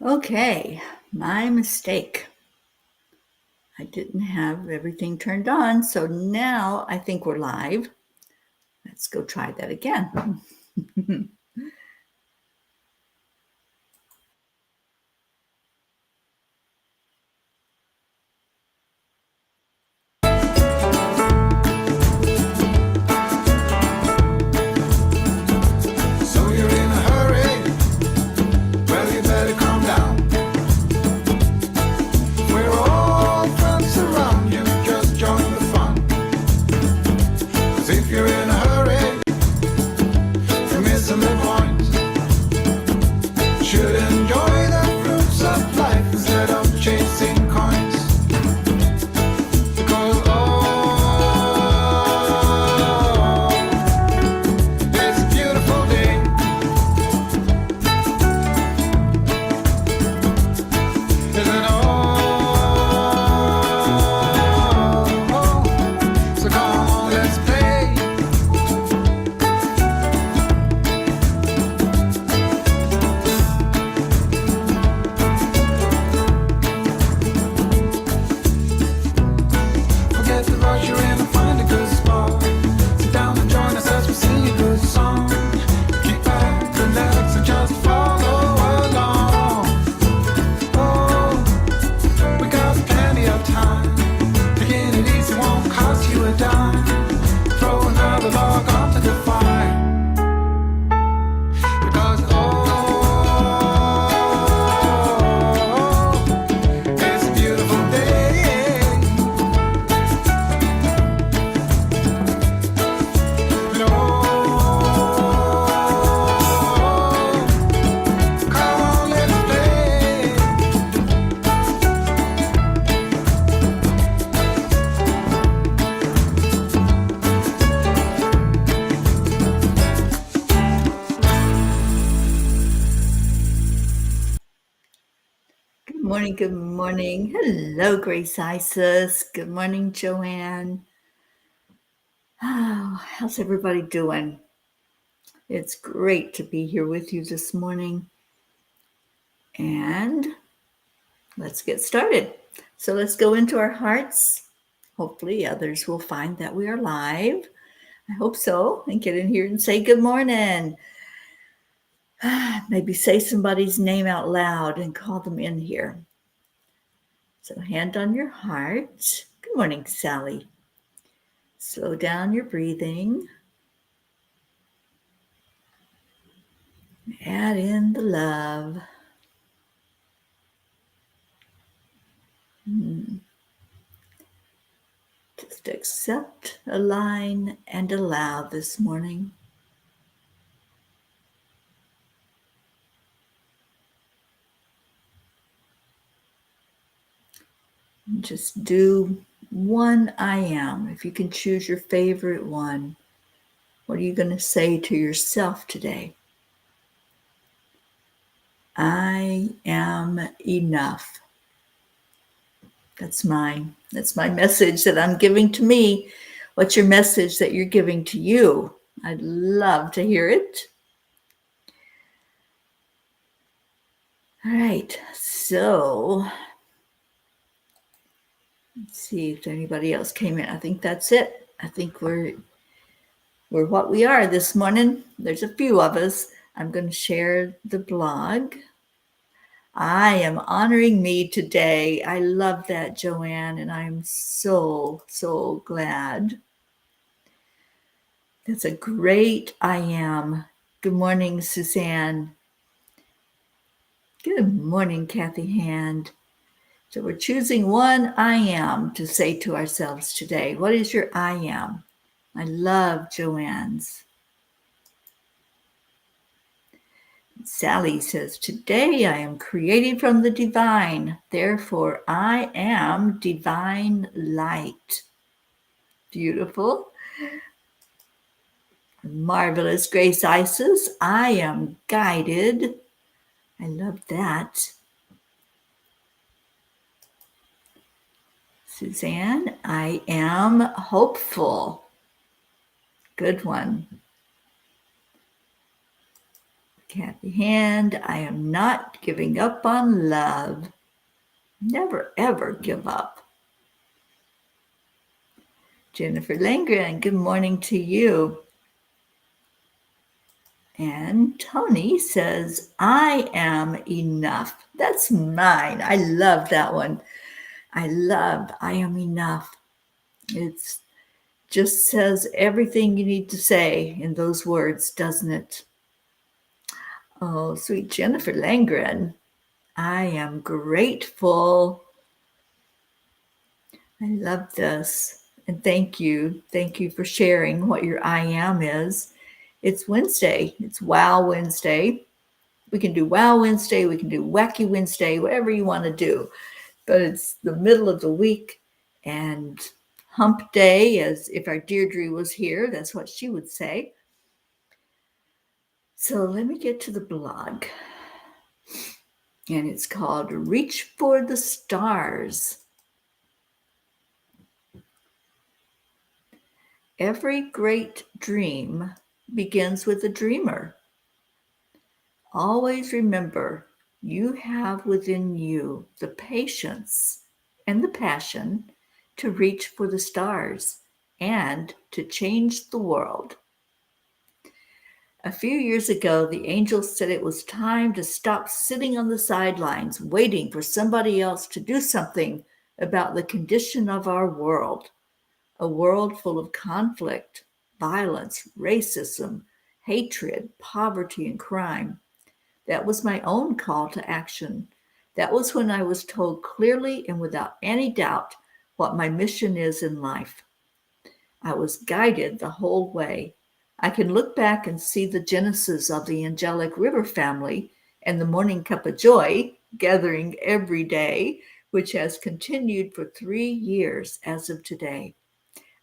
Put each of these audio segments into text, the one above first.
Okay, my mistake. I didn't have everything turned on, so now I think we're live. Let's go try that again. So you're in a hurry? Well, you better calm down. We're all friends around you, just join the fun. 'Cause if you're in a hurry, you're missing the point. Should enjoy the fruits of life instead of chasing coins. Because it's a beautiful day. Isn't so come on, let's play. Forget the rush, you're in and find a good spot. Sit down and join us as we sing a good song. Keep back, relax, and just follow along. Oh, we got plenty of time. Taking it easy won't cost you a dime. Throw another log onto the fire. Because it's a beautiful day. And come on, let's play. Good morning, good morning. Hello, Grace Isis. Good morning, Joanne. Oh, how's everybody doing? It's great to be here with you this morning. And let's get started. So let's go into our hearts. Hopefully others will find that we are live. I hope so. And get in here and say good morning. Maybe say somebody's name out loud and call them in here. So hand on your heart. Good morning, Sally. Slow down your breathing. Add in the love. Just accept, align, and allow this morning. And just do one I am. If you can choose your favorite one, what are you going to say to yourself today? I am enough. That's mine. That's my message that I'm giving to me. What's your message that you're giving to you? I'd love to hear it. All right, so let's see if anybody else came in. I think that's it. I think we're what we are this morning. There's a few of us. I'm going to share the blog. I am honoring me today. I love that, Joanne, and I'm so, so glad. That's a great I am. Good morning, Suzanne. Good morning, Kathy Hand. So we're choosing one I am to say to ourselves today. What is your I am? I love Joanne's. Sally says, today I am created from the divine. Therefore, I am divine light. Beautiful. Marvelous Grace Isis, I am guided. I love that. Suzanne, I am hopeful. Good one. Kathy Hand, I am not giving up on love. Never, ever give up. Jennifer Langren, good morning to you. And Tony says, I am enough. That's mine. I love that one. I am enough. It's just says everything you need to say in those words, doesn't it? Oh, sweet Jennifer Langren. I am grateful. I love this. And thank you. Thank you for sharing what your I am is. It's Wednesday. It's Wow Wednesday. We can do Wow Wednesday. We can do Wacky Wednesday, whatever you want to do. But it's the middle of the week and hump day, as if our Deirdre was here, that's what she would say. So let me get to the blog. And it's called Reach for the Stars. Every great dream begins with a dreamer. Always remember, you have within you the patience and the passion to reach for the stars and to change the world. A few years ago, the angels said it was time to stop sitting on the sidelines waiting for somebody else to do something about the condition of our world. A world full of conflict, violence, racism, hatred, poverty, and crime. That was my own call to action. That was when I was told clearly and without any doubt what my mission is in life. I was guided the whole way. I can look back and see the genesis of the Angelic River family and the morning cup of joy gathering every day, which has continued for 3 years as of today.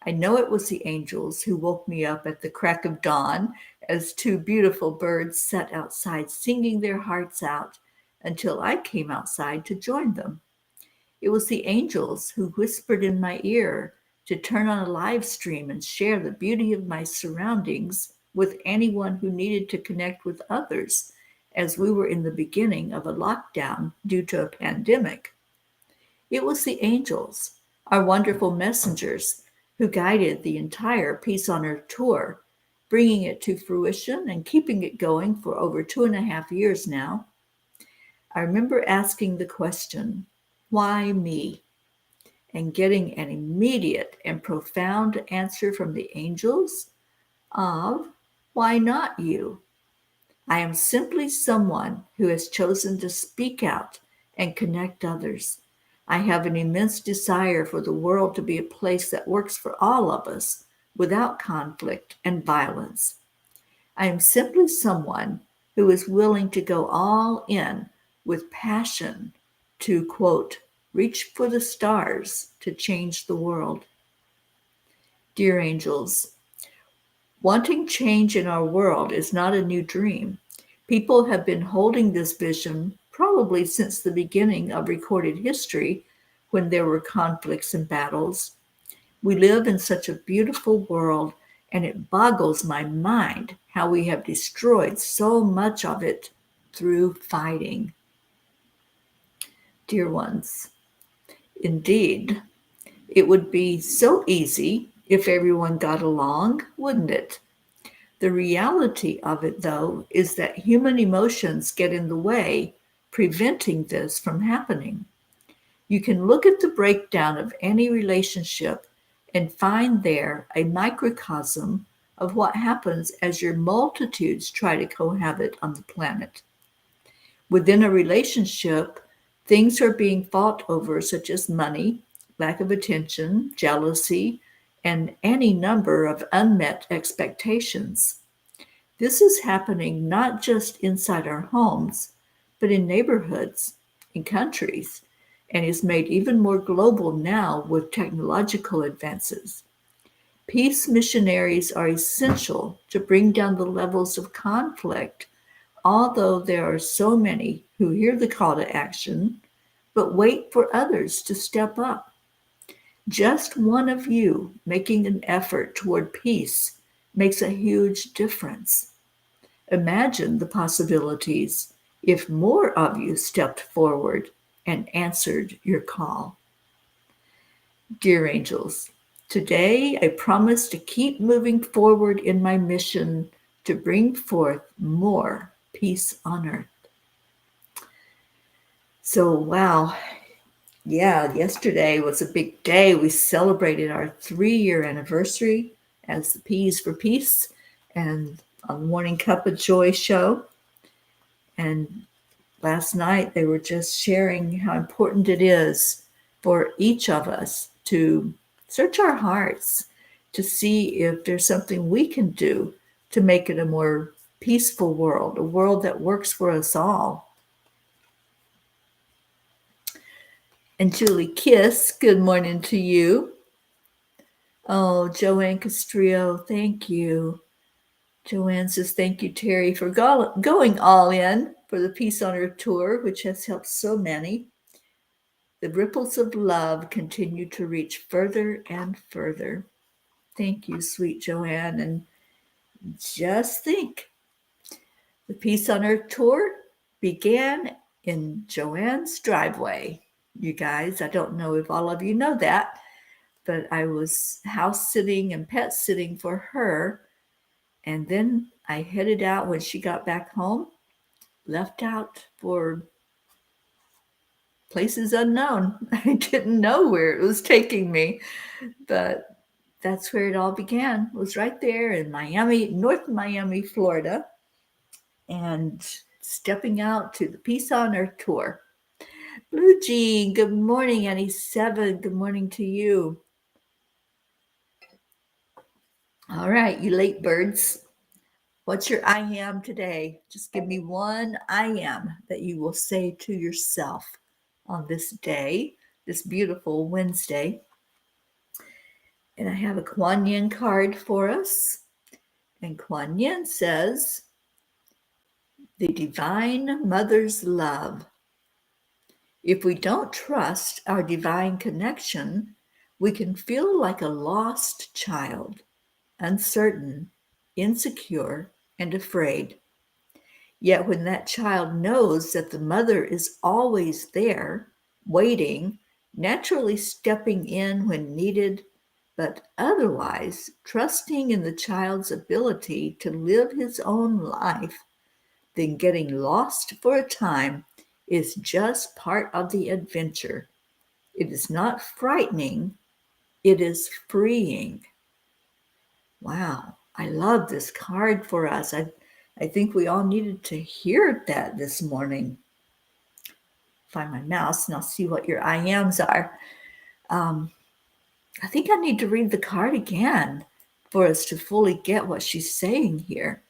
I know it was the angels who woke me up at the crack of dawn as two beautiful birds sat outside singing their hearts out until I came outside to join them. It was the angels who whispered in my ear to turn on a live stream and share the beauty of my surroundings with anyone who needed to connect with others, as we were in the beginning of a lockdown due to a pandemic. It was the angels, our wonderful messengers, who guided the entire Peace on Earth tour, bringing it to fruition and keeping it going for over 2.5 years now. I remember asking the question, why me? And getting an immediate and profound answer from the angels of, why not you? I am simply someone who has chosen to speak out and connect others. I have an immense desire for the world to be a place that works for all of us without conflict and violence. I am simply someone who is willing to go all in with passion to, quote, reach for the stars to change the world. Dear angels, wanting change in our world is not a new dream. People have been holding this vision probably since the beginning of recorded history when there were conflicts and battles. We live in such a beautiful world, and it boggles my mind how we have destroyed so much of it through fighting. Dear ones, indeed, it would be so easy if everyone got along, wouldn't it? The reality of it, though, is that human emotions get in the way, preventing this from happening. You can look at the breakdown of any relationship and find there a microcosm of what happens as your multitudes try to cohabit on the planet. Within a relationship, things are being fought over, such as money, lack of attention, jealousy, and any number of unmet expectations. This is happening not just inside our homes, but in neighborhoods, in countries, and is made even more global now with technological advances. Peace missionaries are essential to bring down the levels of conflict, although there are so many who hear the call to action, but wait for others to step up. Just one of you making an effort toward peace makes a huge difference. Imagine the possibilities if more of you stepped forward and answered your call. Dear angels, today I promise to keep moving forward in my mission to bring forth more peace on earth. So, wow. Yeah, yesterday was a big day. We celebrated our 3-year anniversary as the P's for Peace and on the Morning Cuppa JoY show. And last night they were just sharing how important it is for each of us to search our hearts to see if there's something we can do to make it a more peaceful world, a world that works for us all. And Julie Kiss, good morning to you. Oh, Joanne Castrillo, thank you. Joanne says, thank you, Teri, for going all in for the Peace on Earth tour, which has helped so many. The ripples of love continue to reach further and further. Thank you, sweet Joanne. And just think, the Peace on Earth tour began in Joanne's driveway. You guys, I don't know if all of you know that, but I was house sitting and pet sitting for her. And then I headed out when she got back home, left out for places unknown. I didn't know where it was taking me, but that's where it all began. It was right there in Miami, North Miami, Florida, and stepping out to the Peace on Earth tour. Blue Jean, good morning, Annie 7. Good morning to you. All right, you late birds. What's your I am today? Just give me one I am that you will say to yourself on this day, this beautiful Wednesday. And I have a Kuan Yin card for us. And Kuan Yin says, the Divine Mother's love. If we don't trust our divine connection, we can feel like a lost child, uncertain, insecure, and afraid. Yet when that child knows that the mother is always there, waiting, naturally stepping in when needed, but otherwise trusting in the child's ability to live his own life, then getting lost for a time is just part of the adventure. It is not frightening, it is freeing. Wow, I love this card for us. I think we all needed to hear that this morning. Find my mouse and I'll see what your I ams are. I think I need to read the card again for us to fully get what she's saying here.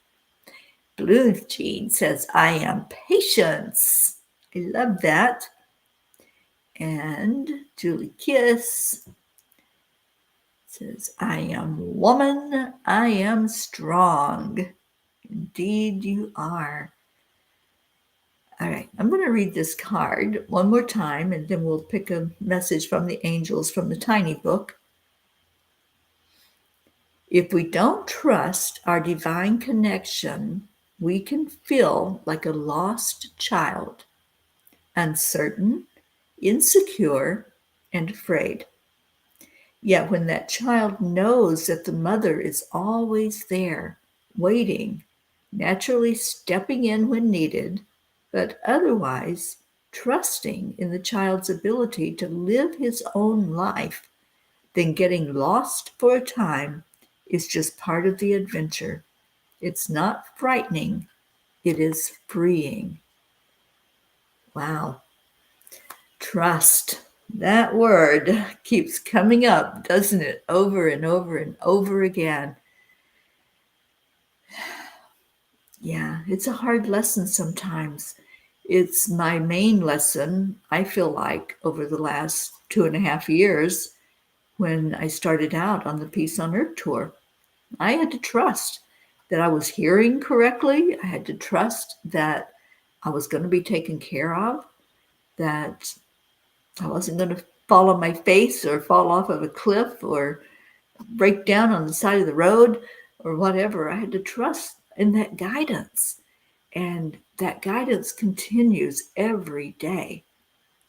Blue Jean says, I am patience. I love that. And Julie Kiss says, I am woman. I am strong. Indeed, you are. All right, I'm going to read this card one more time, and then we'll pick a message from the angels from the tiny book. If we don't trust our divine connection, we can feel like a lost child, uncertain, insecure, and afraid. Yet when that child knows that the mother is always there, waiting, naturally stepping in when needed, but otherwise trusting in the child's ability to live his own life, then getting lost for a time is just part of the adventure. It's not frightening, it is freeing. Wow. Trust. That word keeps coming up, doesn't it? Over and over and over again. Yeah, it's a hard lesson sometimes. It's my main lesson, I feel like, over the last 2.5 years when I started out on the Peace on Earth tour. I had to trust that I was hearing correctly. I had to trust that I was going to be taken care of, that I wasn't going to fall on my face or fall off of a cliff or break down on the side of the road or whatever. I had to trust and that guidance. And that guidance continues every day.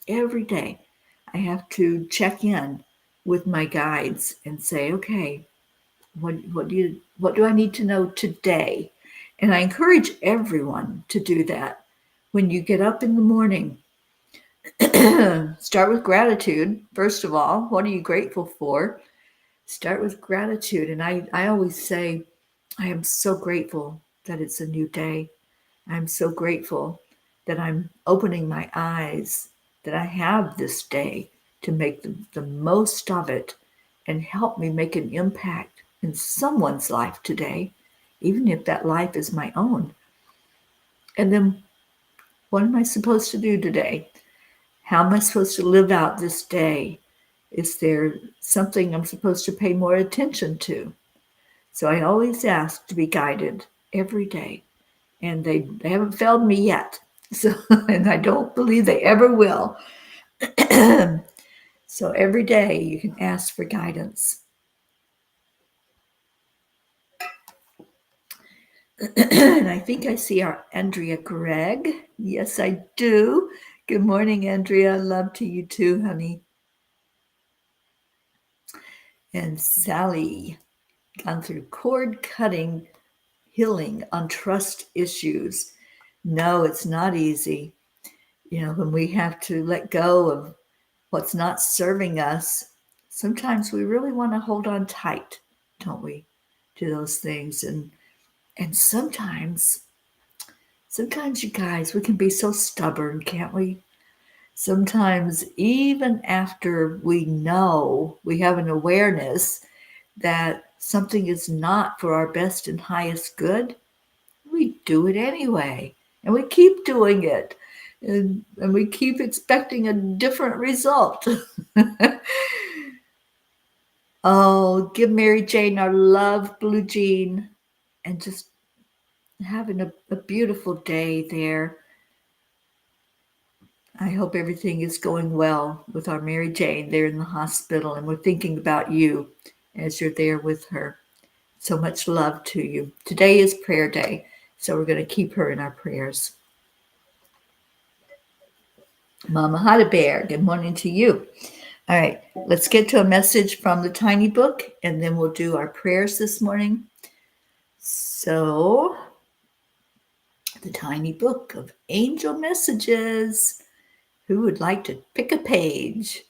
Every day, I have to check in with my guides and say, okay, what do I need to know today? And I encourage everyone to do that. When you get up in the morning, start with gratitude. First of all, what are you grateful for? Start with gratitude. And I always say, I am so grateful that it's a new day. I'm so grateful that I'm opening my eyes, that I have this day to make the most of it and help me make an impact in someone's life today, even if that life is my own. And then what am I supposed to do today? How am I supposed to live out this day? Is there something I'm supposed to pay more attention to? So I always ask to be guided every day, and they haven't failed me yet. So, and I don't believe they ever will. So every day you can ask for guidance. And I think I see our Andrea Gregg. Yes, I do. Good morning, Andrea. Love to you too, honey. And Sally, gone through cord cutting, healing on trust issues. No, it's not easy. You know, when we have to let go of what's not serving us, sometimes we really want to hold on tight, don't we, to those things. And sometimes you guys, we can be so stubborn, can't we? Sometimes even after we know, we have an awareness that something is not for our best and highest good, we do it anyway. And we keep doing it. And we keep expecting a different result. Oh, give Mary Jane our love, Blue Jean, and just having a beautiful day there. I hope everything is going well with our Mary Jane there in the hospital, and we're thinking about you as you're there with her. So much love to you. Today is prayer day, so we're going to keep her in our prayers. Mama Hada Bear, good morning to you. All right, let's get to a message from the Tiny Book, and then we'll do our prayers this morning. So, the Tiny Book of Angel Messages. Who would like to pick a page?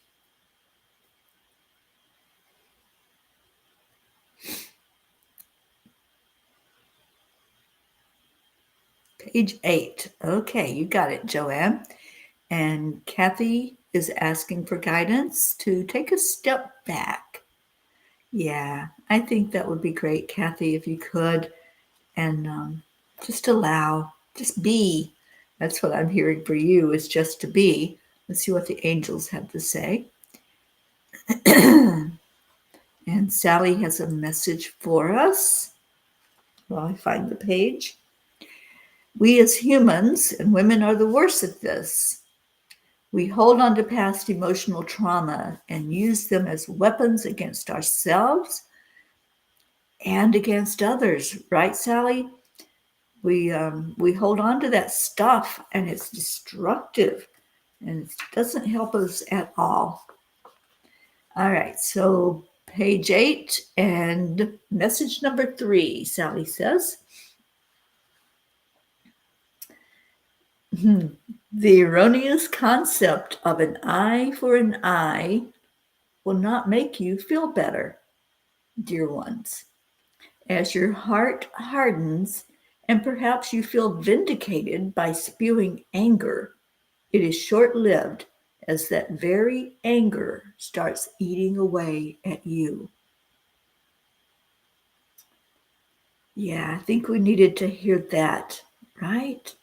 Page 8. Okay, you got it, Joanne. And Kathy is asking for guidance to take a step back. Yeah, I think that would be great, Kathy, if you could. And just allow, just be. That's what I'm hearing for you, is just to be. Let's see what the angels have to say. And Sally has a message for us. While I find the page. We as humans, and women are the worst at this, we hold on to past emotional trauma and use them as weapons against ourselves and against others. Right, Sally? We hold on to that stuff, and it's destructive, and it doesn't help us at all. All right, so page 8 and message number 3, Sally says. The erroneous concept of an eye for an eye will not make you feel better, dear ones. As your heart hardens and perhaps you feel vindicated by spewing anger, it is short-lived, as that very anger starts eating away at you. Yeah, I think we needed to hear that, right?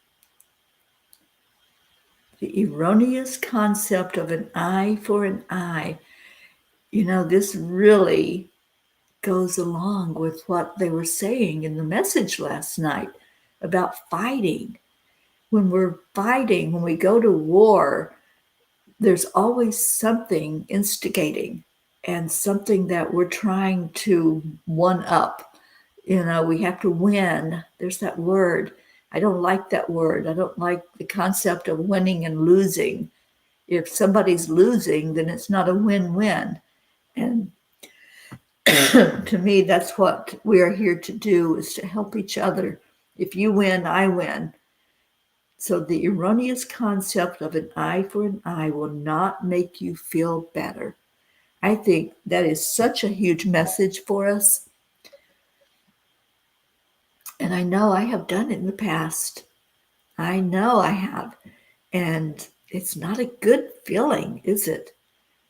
The erroneous concept of an eye for an eye. You know, this really goes along with what they were saying in the message last night about fighting. When we're fighting, when we go to war, there's always something instigating and something that we're trying to one up. We have to win. There's that word. I don't like that word. I don't like the concept of winning and losing. If somebody's losing, then it's not a win-win. And to me, that's what we are here to do, is to help each other. If you win, I win. So the erroneous concept of an eye for an eye will not make you feel better. I think that is such a huge message for us. And I know I have done it in the past. I know I have. And it's not a good feeling, is it?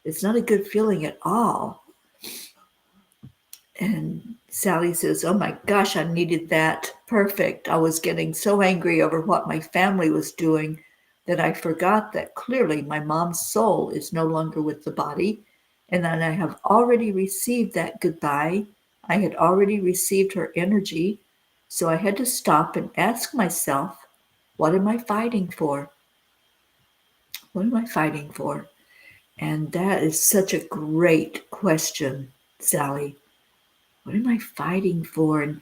It's not a good feeling at all. And Sally says, oh my gosh, I needed that. Perfect. I was getting so angry over what my family was doing that I forgot that clearly my mom's soul is no longer with the body. And that I have already received that goodbye. I had already received her energy. So I had to stop and ask myself, what am I fighting for? What am I fighting for? And that is such a great question, Sally. What am I fighting for?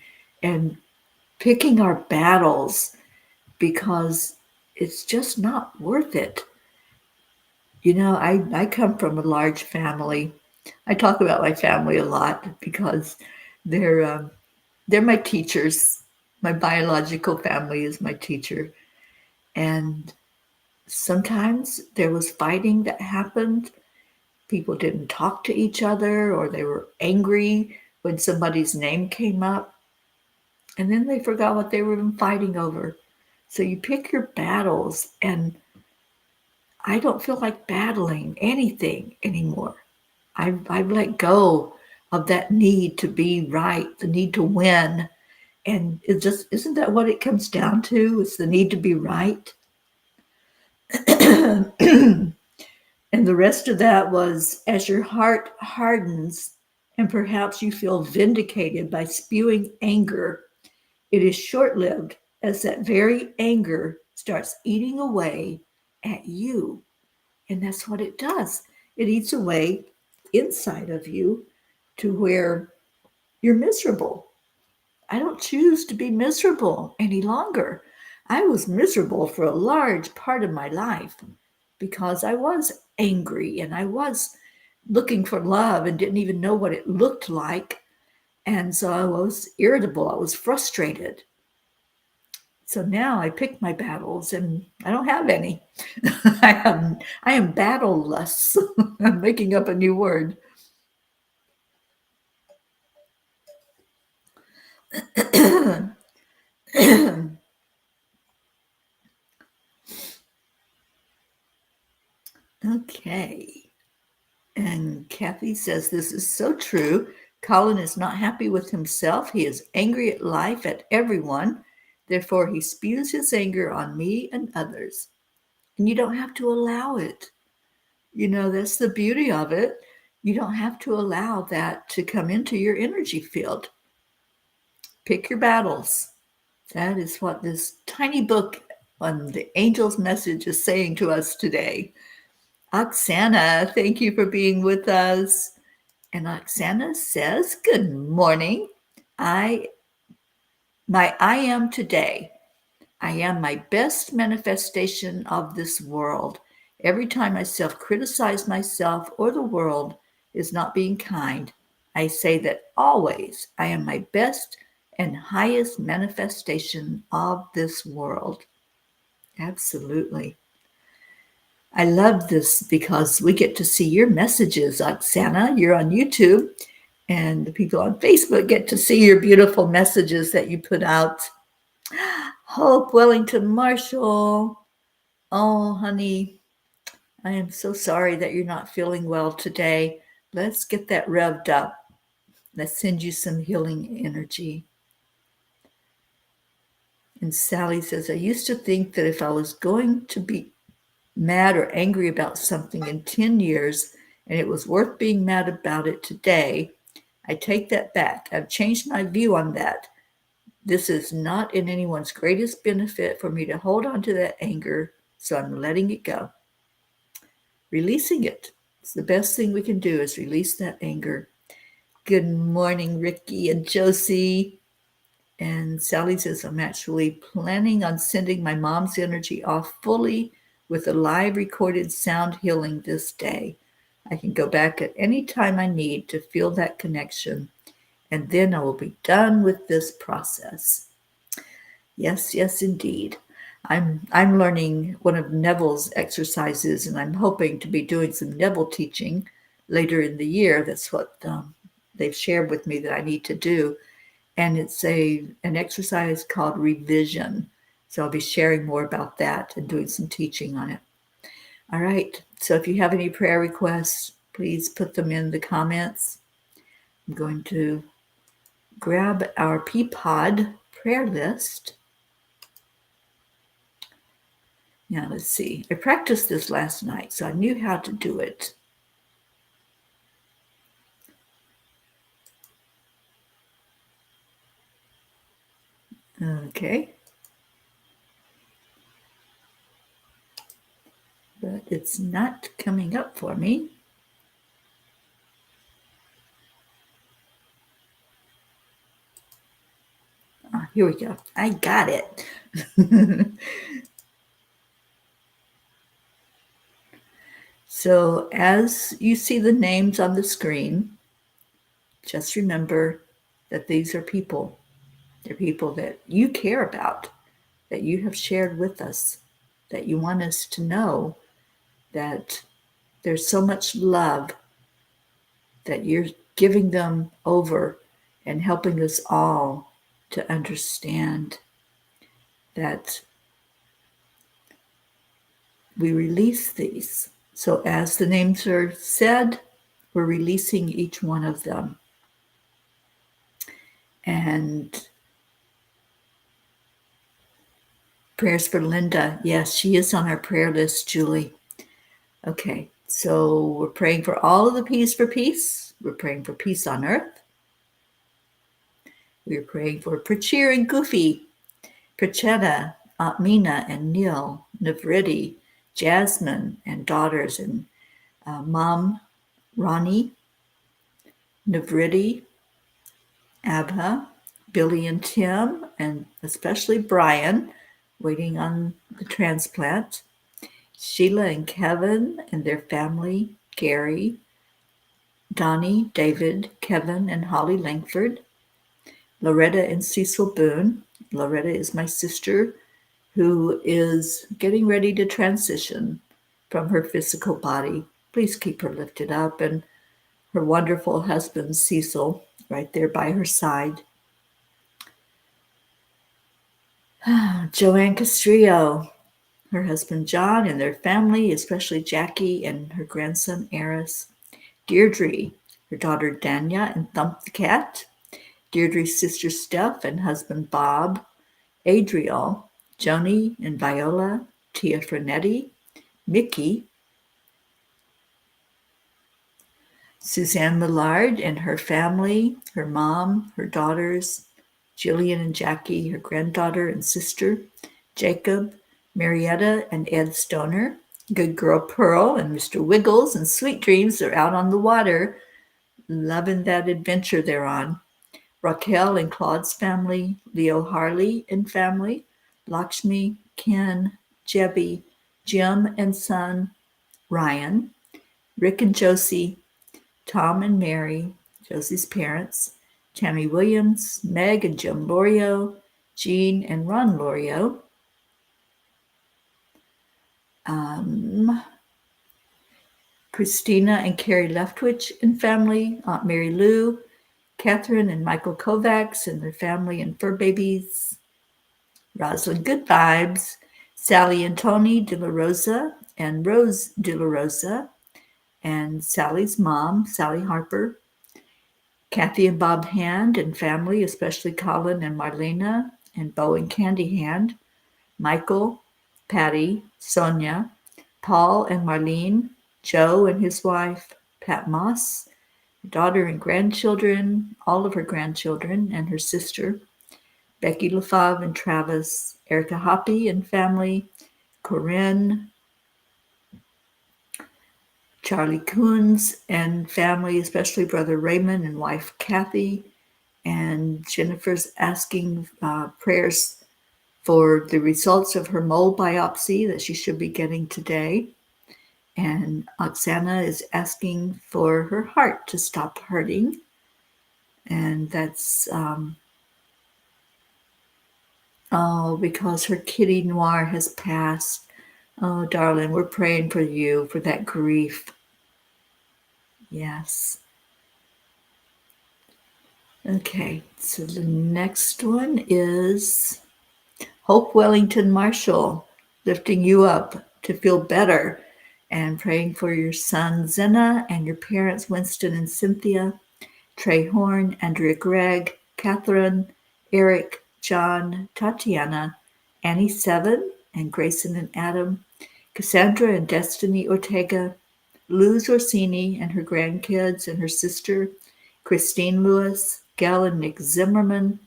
And picking our battles, because it's just not worth it. I come from a large family. I talk about my family a lot because they're my teachers. My biological family is my teacher. And sometimes there was fighting that happened. People didn't talk to each other, or they were angry when somebody's name came up. And then they forgot what they were even fighting over. So you pick your battles, and I don't feel like battling anything anymore. I've let go of that need to be right, the need to win. And it just isn't that what it comes down to? It's the need to be right. And the rest of that was, as your heart hardens and perhaps you feel vindicated by spewing anger, it is short-lived, as that very anger starts eating away at you. And that's what it does. It eats away inside of you to where you're miserable. I don't choose to be miserable any longer. I was miserable for a large part of my life because I was angry and I was looking for love and didn't even know what it looked like. And so I was irritable. I was frustrated. So now I pick my battles, and I don't have any. I am battleless. I'm making up a new word. Okay. And Kathy says, this is so true. Colin is not happy with himself. He is angry at life, at everyone. Therefore, he spews his anger on me and others. And you don't have to allow it. That's the beauty of it. You don't have to allow that to come into your energy field. Pick your battles. That is what this tiny book on the angel's message is saying to us today. Oksana, thank you for being with us. And Oksana says, good morning. I am today. I am my best manifestation of this world. Every time I self-criticize myself or the world is not being kind, I say that always I am my best and highest manifestation of this world. Absolutely. I love this because we get to see your messages, Oksana. You're on YouTube, and the people on Facebook get to see your beautiful messages that you put out. Hope Wellington Marshall. Oh, honey, I am so sorry that you're not feeling well today. Let's get that revved up. Let's send you some healing energy. And Sally says, I used to think that if I was going to be mad or angry about something in 10 years and it was worth being mad about it today, I take that back. I've changed my view on that. This is not in anyone's greatest benefit for me to hold on to that anger, so I'm letting it go. Releasing it. It's the best thing we can do, is release that anger. Good morning, Ricky and Josie. And Sally says, I'm actually planning on sending my mom's energy off fully with a live recorded sound healing this day. I can go back at any time I need to feel that connection, and then I will be done with this process. Yes, yes, indeed. I'm learning one of Neville's exercises, and I'm hoping to be doing some Neville teaching later in the year. That's what they've shared with me that I need to do, and it's an exercise called revision. So I'll be sharing more about that and doing some teaching on it. All right. So if you have any prayer requests, please put them in the comments. I'm going to grab our Peapod prayer list. Now, let's see. I practiced this last night, so I knew how to do it. Okay. But it's not coming up for me. Here we go. I got it. So as you see the names on the screen, just remember that these are people. They're people that you care about, that you have shared with us, that you want us to know that there's so much love that you're giving them over and helping us all to understand that we release these. So as the names are said, we're releasing each one of them. And prayers for Linda. Yes, she is on our prayer list, Julie. Okay, so we're praying for all of the P's for peace. We're praying for peace on earth. We're praying for Prachir and Goofy, Prachetta, Aunt Mina and Neil, Navriti, Jasmine and daughters, and Mom Ronnie, Navriti, Abha, Billy and Tim, and especially Brian, waiting on the transplant. Sheila and Kevin and their family, Gary, Donnie, David, Kevin, and Holly Langford, Loretta and Cecil Boone. Loretta is my sister who is getting ready to transition from her physical body. Please keep her lifted up, and her wonderful husband, Cecil, right there by her side. Joanne Castrillo, her husband, John, and their family, especially Jackie and her grandson, Eris. Deirdre, her daughter, Danya, and Thump the cat. Deirdre's sister, Steph, and husband, Bob. Adriel, Joni and Viola, Tia Frenetti, Mickey, Suzanne Millard and her family, her mom, her daughters, Jillian and Jackie, her granddaughter and sister, Jacob, Marietta and Ed Stoner, good girl Pearl and Mr. Wiggles and Sweet Dreams are out on the water, loving that adventure they're on. Raquel and Claude's family, Leo Harley and family, Lakshmi, Ken, Jebby, Jim and son, Ryan, Rick and Josie, Tom and Mary, Josie's parents, Tammy Williams, Meg and Jim Lorio, Jean and Ron Lorio, Christina and Carrie Leftwich and family, Aunt Mary Lou, Catherine and Michael Kovacs and their family and fur babies, Rosalind Good Vibes, Sally and Tony De La Rosa and Rose De La Rosa, and Sally's mom, Sally Harper, Kathy and Bob Hand and family, especially Colin and Marlena, and Bo and Candy Hand, Michael, Patty, Sonia, Paul and Marlene, Joe and his wife, Pat Moss, daughter and grandchildren, all of her grandchildren, and her sister, Becky LaFave and Travis, Erica Hoppy and family, Corinne, Charlie Coons and family, especially brother Raymond and wife Kathy, And Jennifer's asking prayers for the results of her mole biopsy that she should be getting today. And Oksana is asking for her heart to stop hurting. And that's because her kitty Noir has passed. Oh, darling, we're praying for you for that grief. Yes. Okay, so the next one is Hope Wellington Marshall, lifting you up to feel better and praying for your son Zena and your parents Winston and Cynthia, Trey Horn, Andrea Gregg, Catherine, Eric, John, Tatiana, Annie Seven, and Grayson and Adam, Cassandra and Destiny Ortega, Luz Orsini and her grandkids and her sister, Christine Lewis, Gail and Nick Zimmerman,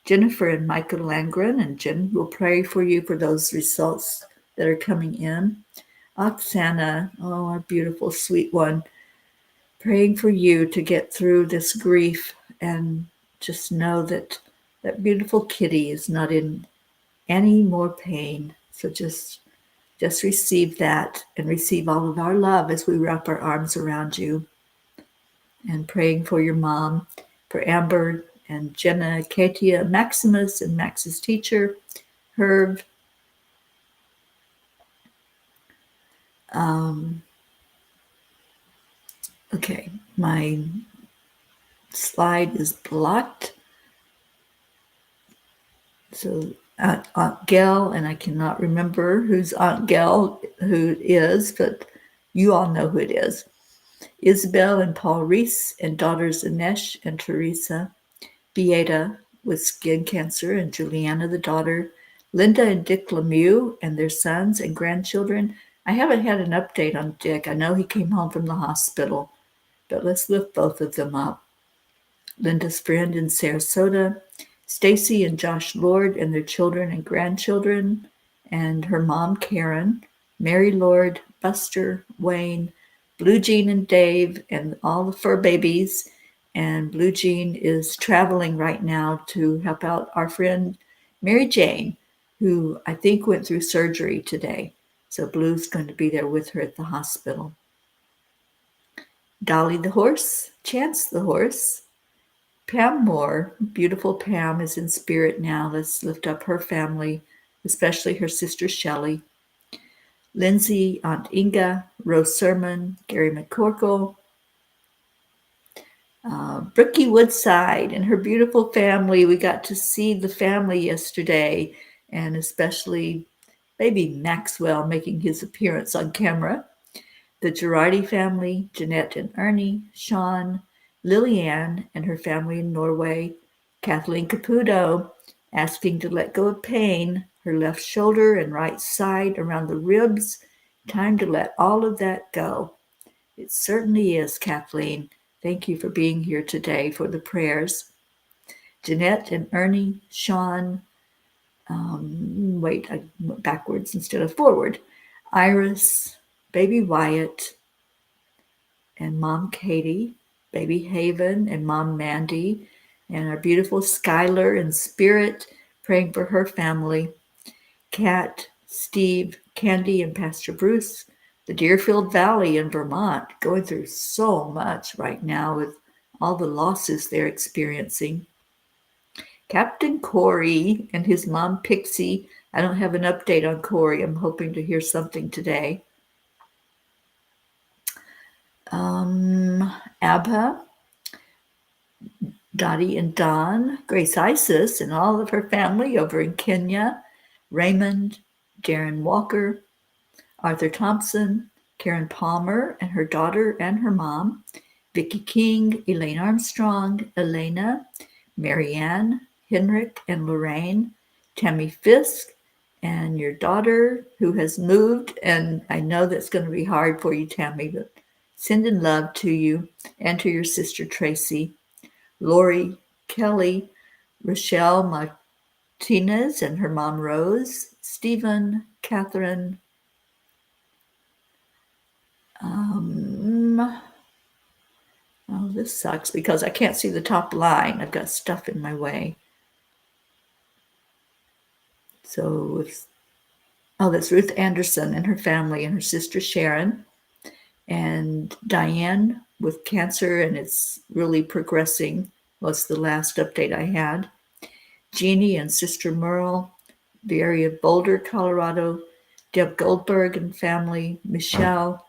Jennifer and Michael Langren, and Jen will pray for you for those results that are coming in. Oksana, oh, our beautiful, sweet one, praying for you to get through this grief and just know that that beautiful kitty is not in any more pain. So just receive that and receive all of our love as we wrap our arms around you. And praying for your mom, for Amber and Jenna, Katia, Maximus, and Max's teacher, Herb. Okay, my slide is blocked. So Aunt Gail, and I cannot remember who's Aunt Gail, who it is, but you all know who it is. Isabel and Paul Reese, and daughters Anesh and Teresa, Beata with skin cancer, and Juliana the daughter, Linda and Dick Lemieux and their sons and grandchildren. I haven't had an update on Dick. I know he came home from the hospital, but let's lift both of them up. Linda's friend in Sarasota, Stacy and Josh Lord and their children and grandchildren, and her mom Karen, Mary Lord, Buster, Wayne, Blue Jean and Dave, and all the fur babies. And Blue Jean is traveling right now to help out our friend Mary Jane, who I think went through surgery today. So Blue's going to be there with her at the hospital. Dolly the horse, Chance the horse, Pam Moore, beautiful Pam, is in spirit now. Let's lift up her family, especially her sister Shelley. Lindsay, Aunt Inga, Rose Sermon, Gary McCorkle, Brookie Woodside and her beautiful family. We got to see the family yesterday, and especially baby Maxwell making his appearance on camera. The Girardi family, Jeanette and Ernie, Sean, Lillian and her family in Norway, Kathleen Caputo asking to let go of pain, her left shoulder and right side around the ribs. Time to let all of that go. It certainly is, Kathleen. Thank you for being here today for the prayers. Jeanette and Ernie, Sean, I went backwards instead of forward. Iris, baby Wyatt, and Mom Katie, baby Haven, and Mom Mandy, and our beautiful Skylar in spirit, praying for her family. Kat, Steve, Candy, and Pastor Bruce, the Deerfield Valley in Vermont, going through so much right now with all the losses they're experiencing. Captain Corey and his mom Pixie. I don't have an update on Corey. I'm hoping to hear something today. Abha, Dottie and Don, Grace Isis and all of her family over in Kenya, Raymond, Darren Walker, Arthur Thompson, Karen Palmer and her daughter and her mom, Vicki King, Elaine Armstrong, Elena, Marianne, Henrik and Lorraine, Tammy Fisk, and your daughter who has moved. And I know that's going to be hard for you, Tammy, but sending love to you and to your sister Tracy, Lori, Kelly, Rochelle Martinez and her mom Rose, Stephen, Catherine, this sucks because I can't see the top line. I've got stuff in my way. So that's Ruth Anderson and her family and her sister Sharon and Diane with cancer, and it's really progressing. Was the last update I had. Jeannie and Sister Merle, the area of Boulder, Colorado. Deb Goldberg and family. Michelle,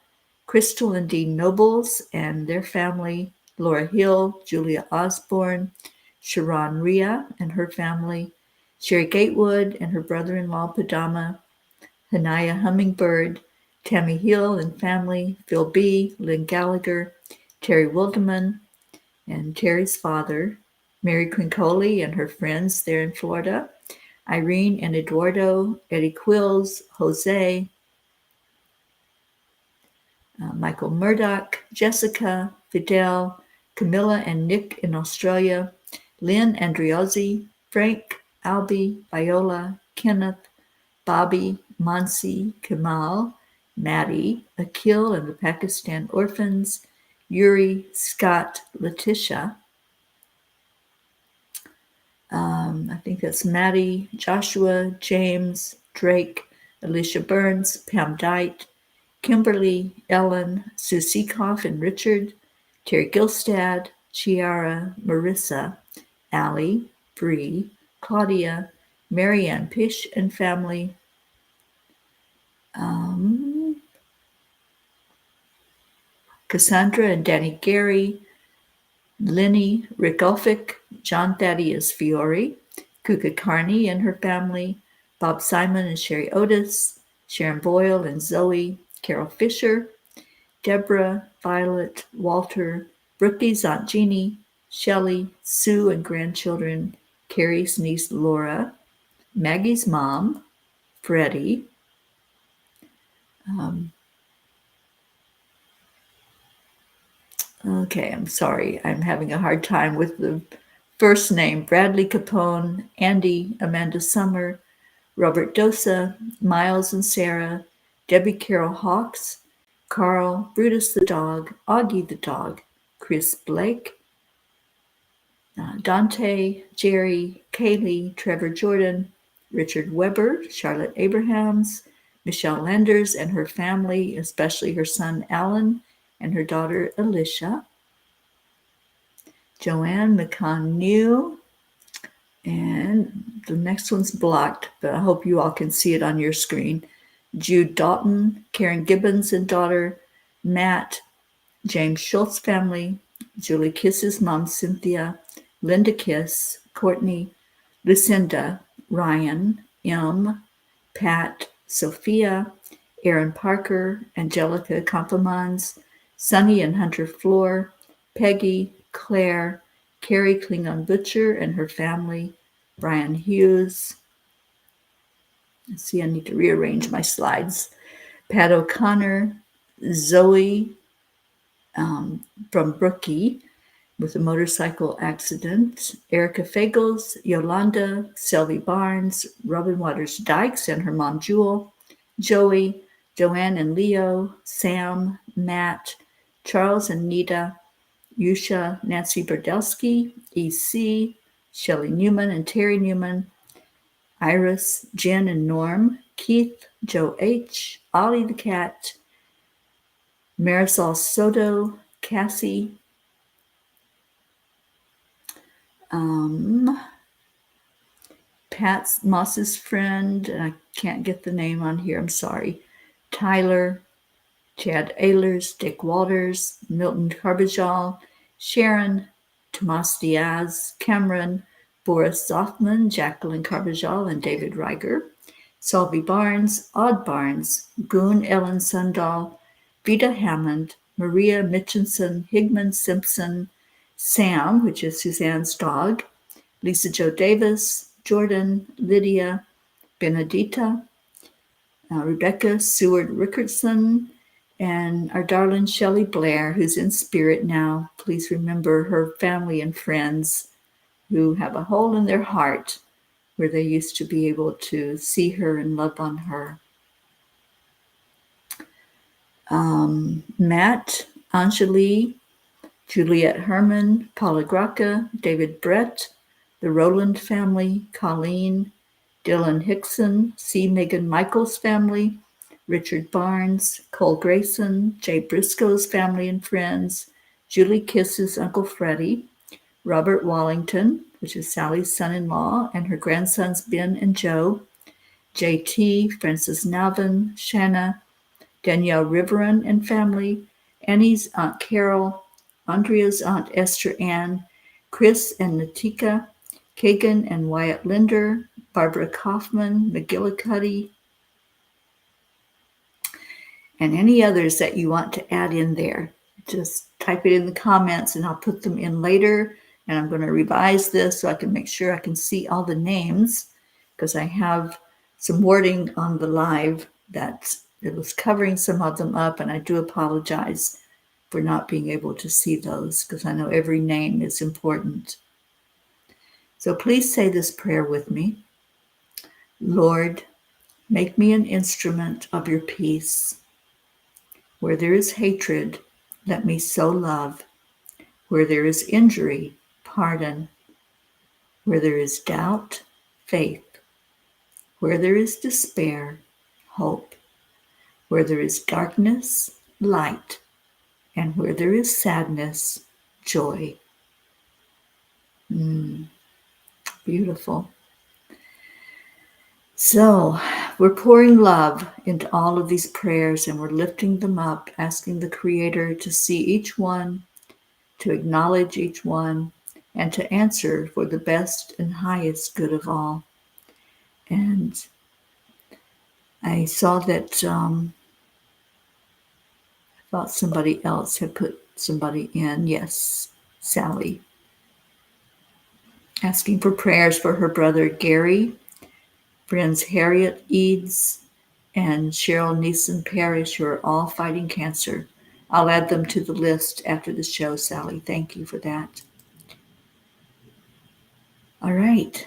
Crystal and Dean Nobles and their family. Laura Hill, Julia Osborne, Sharon Rhea and her family. Sherry Gatewood and her brother-in-law Padama. Hanaya Hummingbird, Tammy Hill and family, Phil B., Lynn Gallagher, Teri Wilderman, and Teri's father, Mary Quincoli and her friends there in Florida, Irene and Eduardo, Eddie Quills, Jose, Michael Murdoch, Jessica, Fidel, Camilla and Nick in Australia, Lynn Andriozzi, Frank, Albie, Viola, Kenneth, Bobby, Mansi, Kamal, Maddie, Akil and the Pakistan orphans, Yuri, Scott, Letitia. I think that's Maddie, Joshua, James, Drake, Alicia Burns, Pam Dite, Kimberly, Ellen, Sue Seekoff and Richard, Terry Gilstad, Chiara, Marissa, Allie, Bree, Claudia, Marianne Pish and family, Cassandra and Danny Gary, Lenny, Rick Ulfick, John Thaddeus Fiore, Kuka Carney and her family, Bob Simon and Sherry Otis, Sharon Boyle and Zoe, Carol Fisher, Deborah, Violet, Walter, Brookie's Aunt Jeannie, Shelley, Sue and grandchildren, Carrie's niece Laura, Maggie's mom, Freddie, okay, I'm sorry. I'm having a hard time with the first name. Bradley Capone, Andy, Amanda Summer, Robert Dosa, Miles and Sarah, Debbie Carol Hawks, Carl, Brutus the dog, Augie the dog, Chris Blake, Dante, Jerry, Kaylee, Trevor Jordan, Richard Weber, Charlotte Abrahams, Michelle Landers and her family, especially her son Alan and her daughter Alicia, Joanne McConnew, and the next one's blocked, but I hope you all can see it on your screen. Jude Dalton, Karen Gibbons and daughter, Matt, James Schultz family, Julie Kiss's mom Cynthia, Linda Kiss, Courtney, Lucinda, Ryan, M, Pat, Sophia, Aaron Parker, Angelica Complimans, Sunny and Hunter Floor, Peggy, Claire, Carrie Klingon Butcher and her family, Brian Hughes. Let's see, I need to rearrange my slides. Pat O'Connor, Zoe from Brookie with a motorcycle accident, Erica Fagels, Yolanda, Selby Barnes, Robin Waters Dykes and her mom Jewel, Joey, Joanne and Leo, Sam, Matt, Charles and Nita, Yusha, Nancy Berdelsky, EC, Shelley Newman and Terry Newman, Iris, Jen and Norm, Keith, Joe H., Ollie the cat, Marisol Soto, Cassie, Pat Moss's friend, and I can't get the name on here, I'm sorry, Tyler, Chad Ehlers, Dick Walters, Milton Carbajal, Sharon, Tomas Diaz, Cameron, Boris Zoffman, Jacqueline Carbajal, and David Reiger, Salvi Barnes, Odd Barnes, Goon Ellen Sundahl, Vita Hammond, Maria Mitchinson, Higman Simpson, Sam, which is Suzanne's dog, Lisa Jo Davis, Jordan, Lydia, Benedita, Rebecca Seward Rickardson, and our darling Shelley Blair, who's in spirit now. Please remember her family and friends who have a hole in their heart where they used to be able to see her and love on her. Matt, Anjali, Juliette Herman, Paula Graca, David Brett, the Rowland family, Colleen, Dylan Hickson, C. Megan Michaels family, Richard Barnes, Cole Grayson, Jay Briscoe's family and friends, Julie Kiss's Uncle Freddie, Robert Wallington, which is Sally's son-in-law, and her grandsons Ben and Joe, JT, Francis Navin, Shanna, Danielle Riveron and family, Annie's Aunt Carol, Andrea's Aunt Esther Ann, Chris and Natika, Kagan and Wyatt Linder, Barbara Kaufman, McGillicuddy, and any others that you want to add in there. Just type it in the comments and I'll put them in later. And I'm going to revise this so I can make sure I can see all the names, because I have some wording on the live that it was covering some of them up, and I do apologize for not being able to see those, because I know every name is important. So please say this prayer with me. Lord, make me an instrument of your peace. Where there is hatred, let me sow love. Where there is injury, pardon. Where there is doubt, faith. Where there is despair, hope. Where there is darkness, light. And where there is sadness, joy. Beautiful. So we're pouring love into all of these prayers, and we're lifting them up, asking the Creator to see each one, to acknowledge each one, and to answer for the best and highest good of all. And I saw that I thought somebody else had put somebody in. Yes, Sally. Asking for prayers for her brother Gary, friends Harriet Eads and Cheryl Neeson Parrish, who are all fighting cancer. I'll add them to the list after the show, Sally. Thank you for that. All right.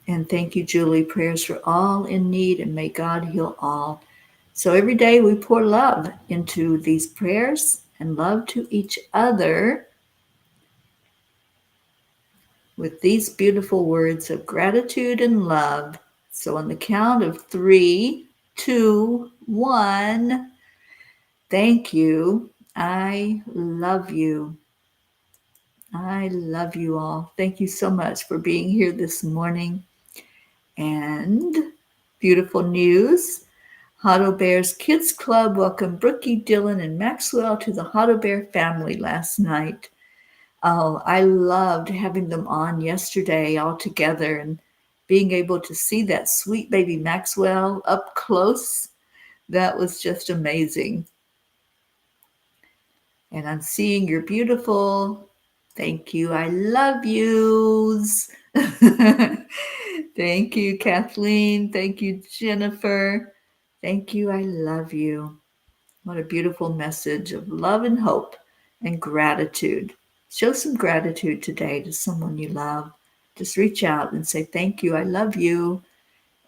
And thank you, Julie. Prayers for all in need, and may God heal all. So every day we pour love into these prayers and love to each other with these beautiful words of gratitude and love. So on the count of 3, 2, 1, thank you. I love you. I love you all. Thank you so much for being here this morning. And beautiful news. Hotto Bears Kids Club welcomed Brookie, Dylan, and Maxwell to the Hotto Bear family last night. Oh, I loved having them on yesterday all together and being able to see that sweet baby Maxwell up close. That was just amazing. And I'm seeing your beautiful, thank you, I love yous. Thank you, Kathleen. Thank you, Jennifer. Thank you, I love you. What a beautiful message of love and hope and gratitude. Show some gratitude today to someone you love. Just reach out and say, thank you, I love you.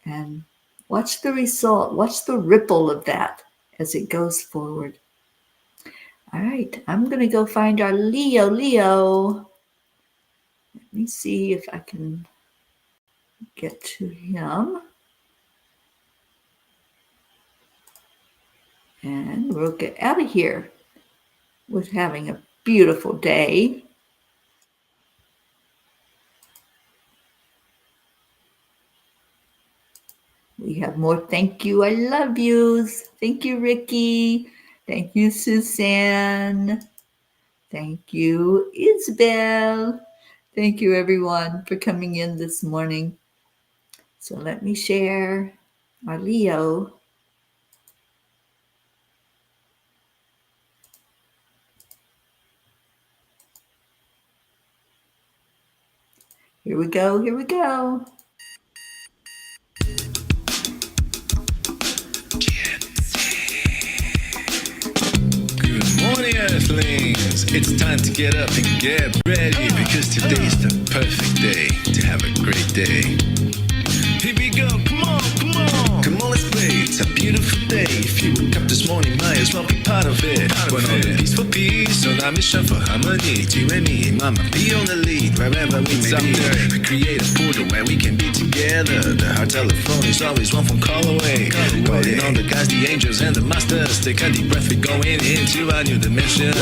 And watch the result, watch the ripple of that as it goes forward. All right, I'm going to go find our Leo. Let me see if I can get to him. And we'll get out of here with having a beautiful day. We have more thank you, I love yous. Thank you, Ricky. Thank you, Suzanne. Thank you, Isabel. Thank you, everyone, for coming in this morning. So let me share our Leo. Here we go. Good morning, Earthlings. It's time to get up and get ready, because today's the perfect day to have a great day. Here we go, come on, let's play. It's a beautiful day. If you woke up this morning, might as well be part of it. When all the peace for peace, So now we shuffle harmony, do and me, mama, be on the lead wherever we may be. We create a portal where we can be together. The heart telephone is always one phone call away. Calling on the guys, the angels and the masters. Take a deep breath, we're going into a new dimension.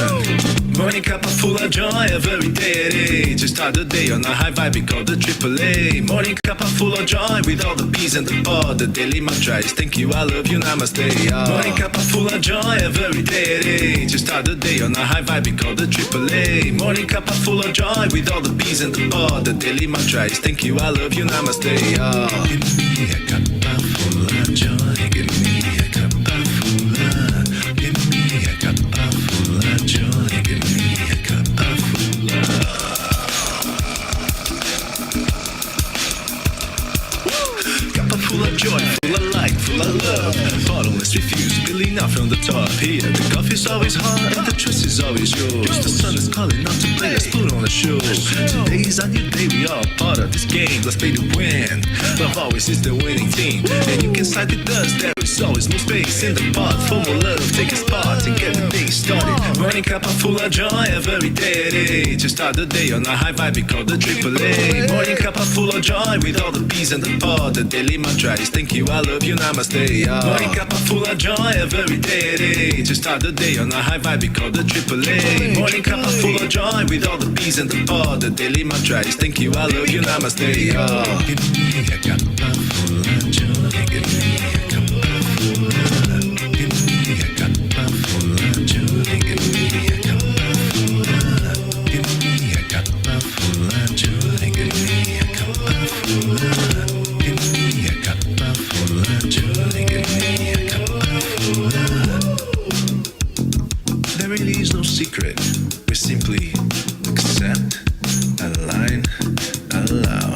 Morning cup of full of joy every day. Just start the day on a high vibe, we call the AAA. Morning cup of full of joy with all the peas and the pod. The daily mantra is thank you, I love you, namaste. Morning cup of full of joy every day. Just start the day on a high vibe, we call the AAA. Morning cup of full of joy with all the peas and the pod. The daily mantra is thank you, I love you, namaste. Give me a cup full of joy. Give me a cup full of. Give me a cup full of joy. Give me a cup full of. Cup full of joy, full of light, full of love. Bottomless refuse, spilling out from the top. Here, the coffee's always hot and the trust is always yours. The sun is calling out to play, let's put on a show. Today's a new day, we all part of this game. Let's play to win. Love always is the winning team. And you can side with us, there is always more space in the pot. For more love, take a spot and get the day started. Morning cup full of joy every day. Just start the day on a high vibe, we call the AAA. Morning cup full of joy with all the peas and the pod. The daily mantra is thank you, I love you, namaste. Morning cup full of joy every day. Just start the day on a high vibe, we call the AAA. Morning cup full of joy with all the peas and the pod. The daily mantra is thank you, I love you, namaste. Give me a cup full of joy. Give me a cup full of. Give me a cup full of joy. Give me a cup full of. Give me a cup full of joy. Give me a cup full of. Give me a cup full of joy. Give me a cup full of. There really is no secret. We simply accept, align, allow.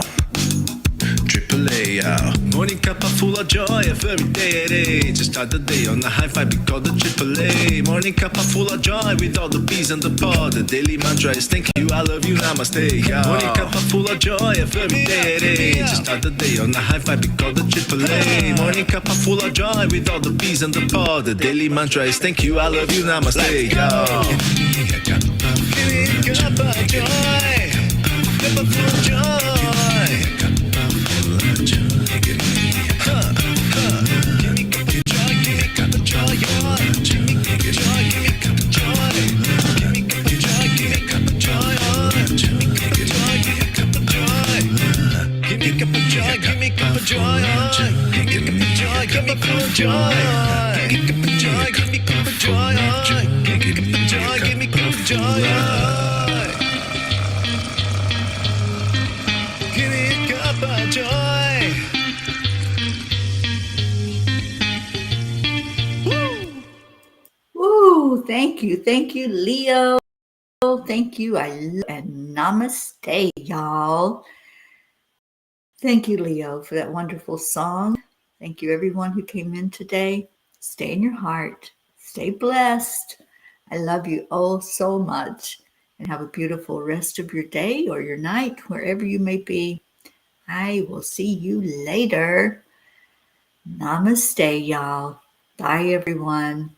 AAA, morning cup full of joy every day. Just start the day on a high vibe, we call the AAA. Morning cup full of joy with all the peas and the pod. The daily mantra is thank you, I love you, namaste. Morning cup full of joy every day. Just start the day on a high vibe, we call the AAA. Morning cup full of joy with all the peas and the pod. The daily mantra is thank you, I love you, namaste. Give me a cup of joy. Cup of joy. Give me a cup give me a cup of joy, give me a cup of joy, give me a cup of joy, give me a cup of joy, give me a cup of joy, give me a cup of joy, give me a cup of joy, give me a cup of joy, give me a cup of joy, give me a cup of joy, give me a cup of joy, give me a cup of joy, give me a cup of joy, give me a cup of joy, give me a cup of joy, give me a cup of joy, give me a cup of joy. Thank you, Leo. Thank you, and namaste, y'all. Thank you, Leo, for that wonderful song. Thank you, everyone who came in today. Stay in your heart. Stay blessed. I love you all so much. And have a beautiful rest of your day or your night, wherever you may be. I will see you later. Namaste, y'all. Bye, everyone.